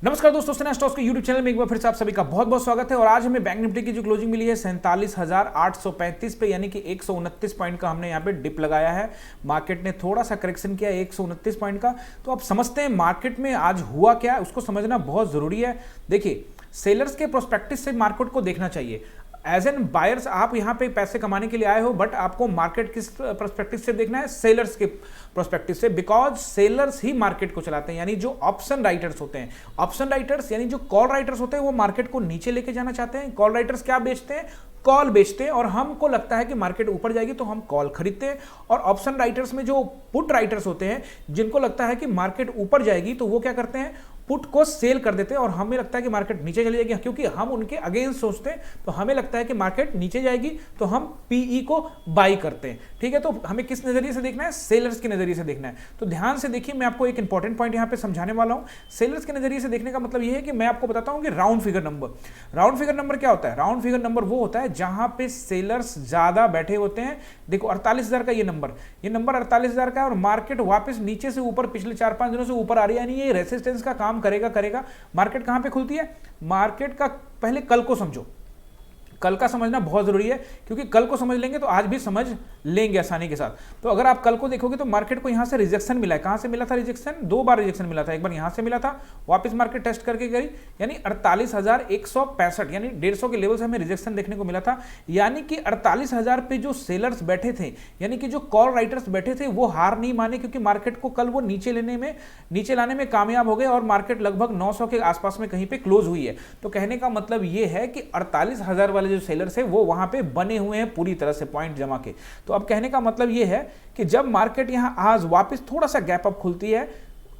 नमस्कार दोस्तों, सेना स्टॉक्स के यूट्यूब चैनल में एक बार फिर से आप सभी का बहुत बहुत स्वागत है। और आज हमें बैंक निफ्टी की जो क्लोजिंग मिली है 47,835 पे, यानी कि 129 पॉइंट का हमने यहाँ पे डिप लगाया है। मार्केट ने थोड़ा सा करेक्शन किया 129 पॉइंट का। तो अब समझते हैं मार्केट में आज हुआ क्या, उसको समझना बहुत जरूरी है। देखिए, सेलर्स के प्रोस्पेक्टिव से मार्केट को देखना चाहिए। एज एन बायर्स आप यहाँ पे पैसे कमाने के लिए आए हो, बट आपको मार्केट किस पर्सपेक्टिव से देखना है? सेलर्स के पर्सपेक्टिव से, बिकॉज सेलर्स ही मार्केट को चलाते हैं। यानी जो ऑप्शन राइटर्स होते हैं, ऑप्शन राइटर्स यानी जो कॉल राइटर्स होते हैं, वो मार्केट को नीचे लेके जाना चाहते हैं। कॉल राइटर्स क्या बेचते हैं? कॉल बेचते हैं। और हमको लगता है कि मार्केट ऊपर जाएगी तो हम कॉल खरीदते हैं। और ऑप्शन राइटर्स में जो पुट राइटर्स होते हैं, जिनको लगता है कि मार्केट ऊपर जाएगी तो वो क्या करते हैं? पुट को सेल कर देते हैं। और हमें लगता है कि मार्केट नीचे चली जाएगी, क्योंकि हम उनके अगेंस्ट सोचते हैं। तो हमें लगता है कि मार्केट नीचे जाएगी तो हम पीई को बाई करते हैं। ठीक है, तो हमें किस नजरिए से देखना है? सेलर्स के नजरिए से देखना है। तो ध्यान से देखिए, मैं आपको एक इंपॉर्टेंट पॉइंट यहां पे समझाने वाला हूं। सेलर्स के नजरिए से देखने का मतलब यह है कि मैं आपको बताता हूं कि round figure number, round figure number क्या होता है? राउंड फिगर नंबर वो होता है जहां पे सेलर्स ज्यादा बैठे होते हैं। देखो 48,000 का ये नंबर 48,000 का है, और मार्केट वापस नीचे से ऊपर पिछले 4-5 दिनों से ऊपर आ रही है। यानी ये रेसिस्टेंस का काम करेगा। मार्केट कहां पे खुलती है? मार्केट का पहले कल को समझो, कल का समझना बहुत जरूरी है, क्योंकि कल को समझ लेंगे तो आज भी समझ लेंगे आसानी के साथ। तो अगर आप कल को देखोगे तो मार्केट को यहां से रिजेक्शन मिला है। कहां से मिला था रिजेक्शन? 2 बार रिजेक्शन मिला था। एक बार यहां से मिला था, वापस मार्केट टेस्ट करके गई, यानी 48,165, यानी 150 के लेवल से हमें रिजेक्शन देखने को मिला था। यानी कि 48,000 पे जो सेलर्स बैठे थे, यानी कि जो कॉल राइटर्स बैठे थे, वो हार नहीं माने, क्योंकि मार्केट को कल वो नीचे लाने में कामयाब हो गए। और मार्केट लगभग 900 के आसपास में कहीं पे क्लोज हुई है। तो कहने का मतलब ये है कि 48,000 वाले जो सेलर्स है वो वहां पे बने हुए हैं पूरी तरह से पॉइंट जमा के। तो अब कहने का मतलब ये है कि जब मार्केट यहां आज वापस थोड़ा सा गैप अप खुलती है,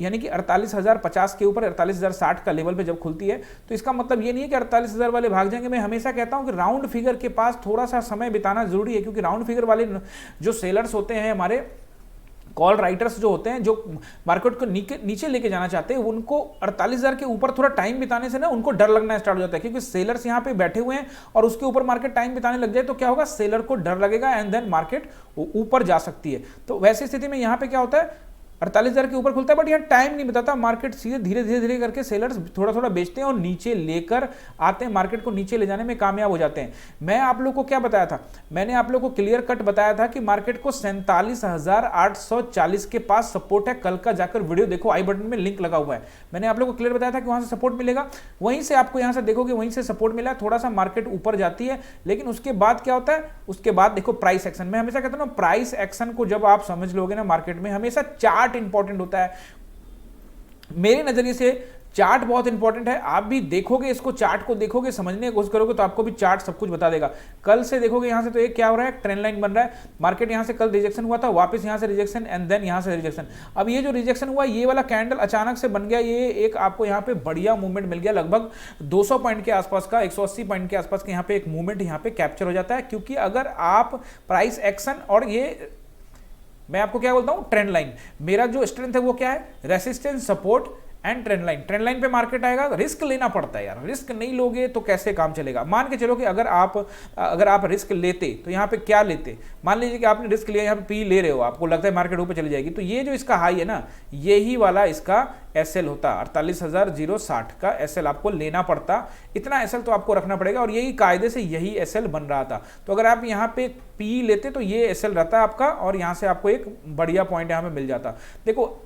यानी कि 48,050 के ऊपर 48,060 का लेवल पे जब खुलती है, तो इसका मतलब ये नहीं है कि 48,000 वाले भाग जाएंगे। मैं हमेशा कहता हूं कि राउंड फिगर के पास थोड़ा सा समय बिताना जरूरी है, क्योंकि राउंड फिगर वाले जो सेलर्स होते हैं, हमारे कॉल राइटर्स जो होते हैं, जो मार्केट को नीचे लेके जाना चाहते हैं, उनको 48,000 के ऊपर थोड़ा टाइम बिताने से ना उनको डर लगना स्टार्ट हो जाता है। क्योंकि सेलर्स यहां पे बैठे हुए हैं और उसके ऊपर मार्केट टाइम बिताने लग जाए तो क्या होगा? सेलर को डर लगेगा, एंड देन मार्केट ऊपर जा सकती है। तो वैसी स्थिति में यहां पे क्या होता है? 48,000 के ऊपर खुलता है, बट यहाँ टाइम नहीं बताता। मार्केट सीधे धीरे करके सेलर्स थोड़ा बेचते हैं और नीचे लेकर आते हैं, मार्केट को नीचे ले जाने में कामयाब हो जाते हैं। मैं आप लोगों को क्या बताया था? मैंने आप लोगों को क्लियर कट बताया था कि मार्केट को 47,840 के पास सपोर्ट है। कल का जाकर वीडियो देखो, आई बटन में लिंक लगा हुआ है। मैंने आप लोगों को क्लियर बताया था कि वहां से सपोर्ट मिलेगा। वहीं से आपको यहां से देखोगे, वहीं से सपोर्ट मिला है। थोड़ा सा मार्केट ऊपर जाती है, लेकिन उसके बाद क्या होता है? उसके बाद देखो प्राइस एक्शन। मैं हमेशा कहता हूं ना, प्राइस एक्शन को जब आप समझ लोगे ना मार्केट में, हमेशा चार्ट इंपॉर्टेंट होता है। मेरे नजरिए से चार्ट बहुत इंपॉर्टेंट है। आप भी देखोगे, इसको चार्ट को देखोगे, समझने की कोशिश करोगे, तो आपको भी चार्ट सब कुछ बता देगा। कल से देखोगे यहां से, तो एक क्या हो रहा है? ट्रेंड लाइन बन रहा है। मार्केट यहां से कल रिजेक्शन हुआ था, वापस यहां से रिजेक्शन, एंड देन यहां से रिजेक्शन। अब ये जो रिजेक्शन हुआ, ये वाला कैंडल अचानक से बन गया। ये एक आपको यहां पे बढ़िया मूवमेंट मिल गया, लगभग 200 पॉइंट के आसपास का, 180 पॉइंट के आसपास का यहां पे एक मूवमेंट यहां पे कैप्चर हो जाता है। क्योंकि अगर आप प्राइस एक्शन, और ये मैं आपको क्या बोलता हूं, ट्रेंड लाइन, मेरा जो स्ट्रेंथ है वो क्या है? Resistance, support and trend line. Trend line पे मार्केट आएगा, रिस्क लेना पड़ता है यार। रिस्क नहीं लोगे तो कैसे काम चलेगा? मान के चलो कि अगर आप रिस्क लेते तो यहाँ पे क्या लेते? मान लीजिए कि आपने रिस्क लिया, यहाँ पे पी ले रहे हो, आपको लगता है मार्केट ऊपर चली जाएगी, तो ये जो इसका हाई है ना, यही वाला इसका एसएल होता, 48,060 का एसएल आपको लेना पड़ता। इतना एसएल तो आपको रखना पड़ेगा, और यही कायदे से यही एसएल बन रहा था। तो अगर आप यहाँ पे पी लेते तो ये एसएल रहता आपका, और यहाँ से आपको एक बढ़िया पॉइंट यहाँ पे मिल जाता। देखो,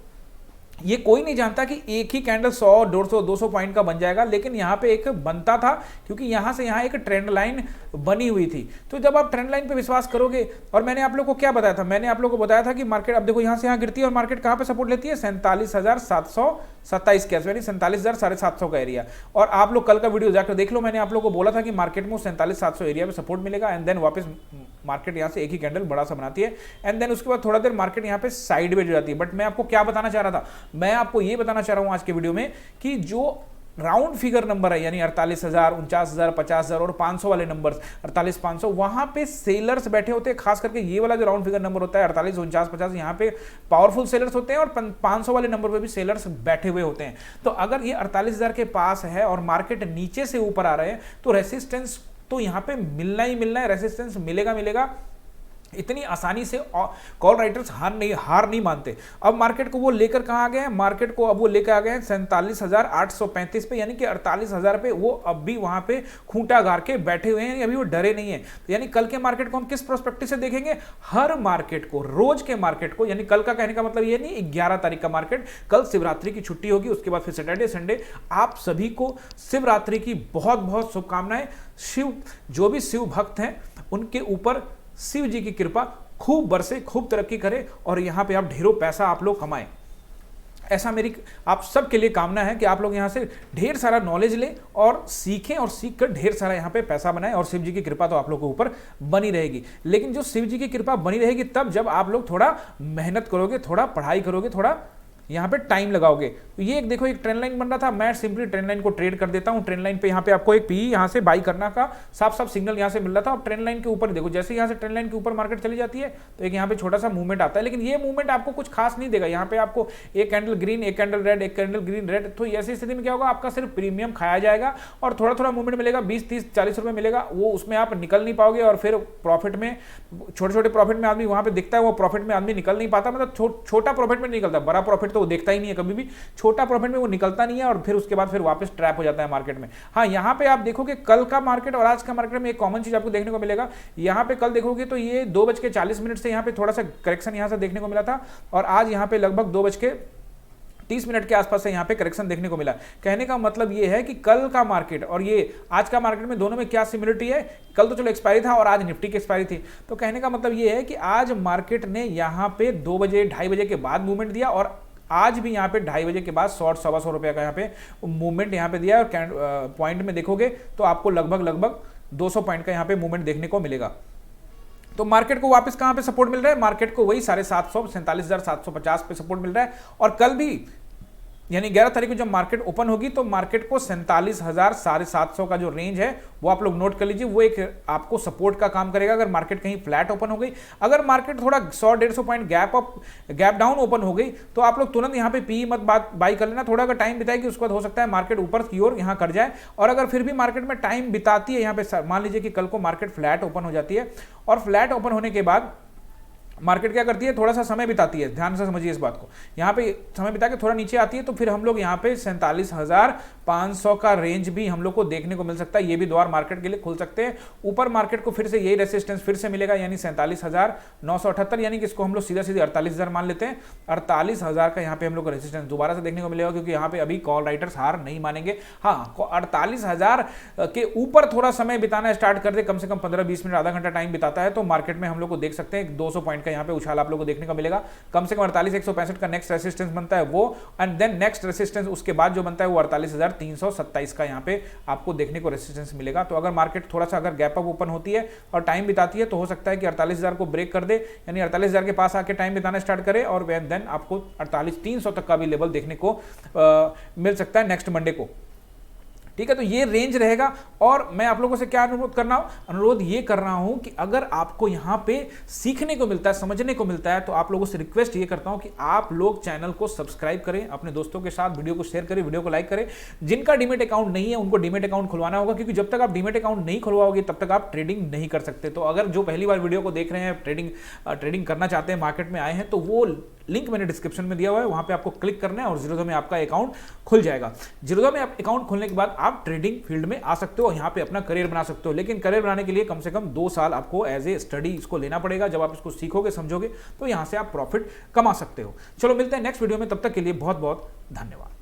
ये कोई नहीं जानता कि एक ही कैंडल 100, 150, 200 पॉइंट का बन जाएगा, लेकिन यहाँ पे एक बनता था, क्योंकि यहाँ से यहाँ एक ट्रेंड लाइन बनी हुई थी। तो जब आप ट्रेंड लाइन पे विश्वास करोगे, और मैंने आप लोगों को क्या बताया था? मैंने आप लोगों को बताया था कि मार्केट, अब देखो यहाँ से यहाँ गिरती है, और मार्केट कहाँ पे सपोर्ट लेती है? 47,727 के आसपास, यानी 47,750 का एरिया। और आप लोग कल का वीडियो जाकर देख लो, मैंने आप लोगों को बोला था कि मार्केट में 47,700 एरिया में सपोर्ट मिलेगा, एंड देन वापस मार्केट यहाँ से एक ही कैंडल बड़ा सा बनाती है, एंड देन उसके बाद थोड़ा देर मार्केट यहाँ पे साइडवेज हो जाती है। बट मैं आपको क्या बताना चाह रहा था? मैं आपको ये बताना चाह रहा हूं आज के वीडियो में कि जो राउंड फिगर नंबर है, यानी 48,000, 49,000, 50,000 और 500 वाले नंबर्स, 48,500, वहां पे सेलर्स बैठे होते हैं। खास करके ये वाला जो राउंड फिगर नंबर होता है 48, 49, 50, यहाँ पे पावरफुल सेलर्स होते हैं, और 500 वाले नंबर पे भी सेलर्स बैठे हुए होते हैं। तो अगर ये 48,000 के पास है और मार्केट नीचे से ऊपर आ रहे हैं, तो रेसिस्टेंस तो यहाँ पे मिलना ही मिलना है। रेसिस्टेंस मिलेगा। इतनी आसानी से कॉल राइटर्स हार नहीं मानते। अब मार्केट को वो लेकर कहाँ आ गए हैं, मार्केट को अब वो लेकर आ गए हैं 47,835 पे, यानी कि 48,000 पे वो अब भी वहां पे खूंटा गार के बैठे हुए हैं, अभी वो डरे नहीं है। तो यानी कल के मार्केट को हम किस प्रोस्पेक्टिव से देखेंगे, हर मार्केट को, रोज के मार्केट को, यानी कल का कहने का मतलब ये नहीं 11 तारीख का मार्केट, कल शिवरात्रि की छुट्टी होगी, उसके बाद फिर सैटरडे संडे। आप सभी को शिवरात्रि की बहुत बहुत शुभकामनाएं। जो भी शिव भक्त हैं उनके ऊपर शिव जी की कृपा खूब बरसे, खूब तरक्की करे और यहां पे आप ढेरों पैसा आप लोग कमाएं। ऐसा मेरी आप सबके लिए कामना है कि आप लोग यहां से ढेर सारा नॉलेज लें और सीखें और सीख कर ढेर सारा यहां पे पैसा बनाएं। और शिव जी की कृपा तो आप लोगों के ऊपर बनी रहेगी। लेकिन जो शिव जी की कृपा बनी रहेगी तब जब आप लोग थोड़ा मेहनत करोगे, थोड़ा पढ़ाई करोगे, थोड़ा यहाँ पे टाइम लगाओगे। तो ये एक देखो एक ट्रेंड लाइन बन रहा था, मैं सिंपली ट्रेंड लाइन को ट्रेड कर देता हूँ। ट्रेंड लाइन पे यहाँ पे आपको एक पी यहाँ से बाई करना का साफ साफ सिग्नल यहाँ से मिल रहा था। अब ट्रेंड लाइन के ऊपर देखो, जैसे यहाँ से ट्रेंड लाइन के ऊपर मार्केट चली जाती है तो एक यहाँ पे छोटा सा मूवमेंट आता है, लेकिन ये मूवमेंट आपको कुछ खास नहीं देगा। यहाँ पे आपको एक कैंडल ग्रीन, एक कैंडल रेड, एक कैंडल ग्रीन रेड, तो ऐसी स्थिति में क्या होगा, आपका सिर्फ प्रीमियम खाया जाएगा और थोड़ा थोड़ा मूवमेंट मिलेगा, 20, 30, 40 रुपए मिलेगा, वो उसमें आप निकल नहीं पाओगे। और फिर प्रॉफिट में, छोटे छोटे प्रॉफिट में आदमी वहां पे दिखता है, वो प्रॉफिट में आदमी निकल नहीं पाता। मतलब छोटा प्रॉफिट में निकलता, बड़ा प्रॉफिट तो वो देखता ही नहीं है कभी भी, छोटा प्रॉफिट में वो निकलता नहीं है और फिर उसके बाद फिर वापस ट्रैप हो जाता है मार्केट में। हाँ, यहां पे आप देखोगे कल का मार्केट और आज का मार्केट में एक कॉमन चीज आपको देखने को मिलेगा। यहां पे कल देखोगे तो ये 2:40 से यहां पे थोड़ा सा करेक्शन यहां से देखने को मिला था और आज यहां पे लगभग 2:30 के आसपास से यहां पे करेक्शन देखने को मिला। कहने का मतलब ये है कि कल का मार्केट और ये आज का मार्केट में दोनों में क्या सिमिलरिटी है, कल तो चलो एक्सपायरी था और आज निफ्टी की एक्सपायरी थी। तो कहने का मतलब ये है कि आज मार्केट ने यहां पे 2 बजे 2:30 बजे के बाद मूवमेंट दिया और आज भी यहाँ पे 2:30 बजे के बाद 100-125 रुपए का यहाँ पे मूवमेंट यहाँ पे दिया है। और पॉइंट में देखोगे तो आपको लगभग 200 पॉइंट का यहाँ पे मूवमेंट देखने को मिलेगा। तो मार्केट को वापस कहाँ पे सपोर्ट मिल रहा है, मार्केट को वही 750, 47,750 पे सपोर्ट मिल रहा है। और कल भी यानी 11 तारीख को जब मार्केट ओपन होगी तो मार्केट को 47,750 का जो रेंज है वो आप लोग नोट कर लीजिए, वो एक आपको सपोर्ट का काम करेगा। अगर मार्केट कहीं फ्लैट ओपन हो गई, अगर मार्केट थोड़ा 100-150 पॉइंट गैप डाउन ओपन हो गई तो आप लोग तुरंत यहाँ पे पी मत बाई कर लेना, थोड़ा अगर टाइम बिताएगी उसके बाद हो सकता है मार्केट ऊपर की ओर यहाँ कर जाए। और अगर फिर भी मार्केट में टाइम बिताती है, यहाँ पे मान लीजिए कि कल को मार्केट फ्लैट ओपन हो जाती है और फ्लैट ओपन होने के बाद मार्केट क्या करती है, थोड़ा सा समय बिताती है, ध्यान से समझिए इस बात को, यहाँ पे समय बिता के थोड़ा नीचे आती है तो फिर हम लोग यहाँ पे 47,500 का रेंज भी हम लोग को देखने को मिल सकता है। ये भी द्वार मार्केट के लिए खुल सकते हैं। ऊपर मार्केट को फिर से यही रेसिस्टेंस फिर से मिलेगा, यानी 47,978, यानी कि इसको हम लोग सीधा 48,000 मान लेते हैं। 48,000 का यहाँ पे हम लोग को रेसिस्टेंस दोबारा से देखने को मिलेगा, क्योंकि यहाँ पे अभी कॉल राइटर्स हार नहीं मानेंगे। हाँ, 48,000 के ऊपर थोड़ा समय बिताना स्टार्ट कर दे, कम से कम 15-20 मिनट, आधा घंटा टाइम बिताता है तो मार्केट में हम लोग को देख सकते हैं 200 पॉइंट यहाँ पे उछाल आप लोगों को देखने को मिलेगा। कम से कम 48,165 का नेक्स्ट रेसिस्टेंस बनता है वो, एंड देन नेक्स्ट रेसिस्टेंस उसके बाद जो बनता है वो 48,327 का यहाँ पे आपको देखने को रेसिस्टेंस मिलेगा। तो अगर मार्केट थोड़ा सा अगर गैप अप ओपन होती है और टाइम बिताती है तो हो सकता है कि 48,000 को ब्रेक कर दे, यानी 48,000 के पास आके टाइम बिताना स्टार्ट करे और देन आपको 48,300 तक का भी लेवल देखने को मिल सकता है नेक्स्ट मंडे को। ठीक है, तो ये रेंज रहेगा। और मैं आप लोगों से क्या अनुरोध ये कर रहा हूं कि अगर आपको यहां पे सीखने को मिलता है, समझने को मिलता है, तो आप लोगों से रिक्वेस्ट ये करता हूं कि आप लोग चैनल को सब्सक्राइब करें, अपने दोस्तों के साथ वीडियो को शेयर करें, वीडियो को लाइक करें। जिनका डीमेट अकाउंट नहीं है उनको डीमेट अकाउंट खुलवाना होगा, क्योंकि जब तक आप डीमेट अकाउंट नहीं खुलवाओगे तब तक आप ट्रेडिंग नहीं कर सकते। तो अगर जो पहली बार वीडियो को देख रहे हैं, ट्रेडिंग करना चाहते हैं, मार्केट में आए हैं, तो वो लिंक मैंने डिस्क्रिप्शन में दिया हुआ है, वहां पे आपको क्लिक करना है और जीरोधा में आपका अकाउंट खुल जाएगा। जीरोधा में अकाउंट खुलने के बाद आप ट्रेडिंग फील्ड में आ सकते हो, यहाँ पे अपना करियर बना सकते हो। लेकिन करियर बनाने के लिए कम से कम 2 साल आपको एज ए स्टडी इसको लेना पड़ेगा। जब आप इसको सीखोगे, समझोगे, तो यहाँ से आप प्रॉफिट कमा सकते हो। चलो मिलते हैं नेक्स्ट वीडियो में, तब तक के लिए बहुत बहुत धन्यवाद।